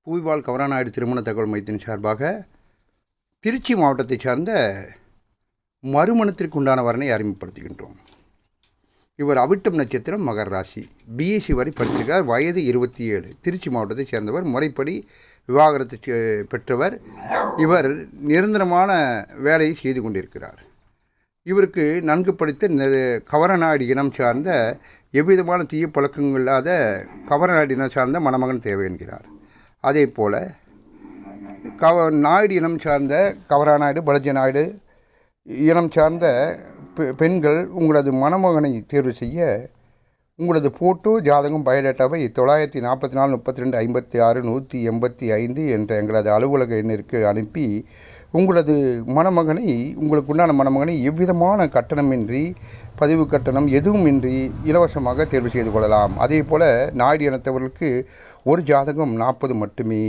பூவிவால் கவராநாயுடு திருமண தகவல் மையத்தின் சார்பாக திருச்சி மாவட்டத்தை சார்ந்த மறுமணத்திற்கு உண்டான வரனை அறிமுகப்படுத்துகின்றோம். இவர் அவிட்டம் நட்சத்திரம், மகர ராசி, பிஎஸ்சி வரை படித்திருக்கார். வயது 27. திருச்சி மாவட்டத்தை சேர்ந்தவர். முறைப்படி விவாகரத்து பெற்றவர். இவர் நிரந்தரமான வேலையை செய்து கொண்டிருக்கிறார். இவருக்கு நன்கு படித்த கவரநாயுடு இனம் சார்ந்த எவ்விதமான தீய பழக்கங்கள் இல்லாத கவரநாயுடு இனம் சார்ந்த மணமகன் தேவை என்கிறார். அதே போல் நாயுடு இனம் சார்ந்த கவராநாயுடு, பலஜ நாயுடு இனம் சார்ந்த பெண்கள் உங்களது மணமகனை தேர்வு செய்ய உங்களது ஃபோட்டோ, ஜாதகம், பயோடேட்டாவை 944 32 56 185 என்ற எங்களது அலுவலக எண்ணிற்கு அனுப்பி உங்களது மணமகனை, உங்களுக்கு உண்டான மணமகனை எவ்விதமான கட்டணமின்றி, பதிவு கட்டணம் எதுவுமின்றி இலவசமாக தேர்வு செய்து கொள்ளலாம். அதே போல் நாயுடு இனத்தவர்களுக்கு ஒரு ஜாதகம் 40 மட்டுமே.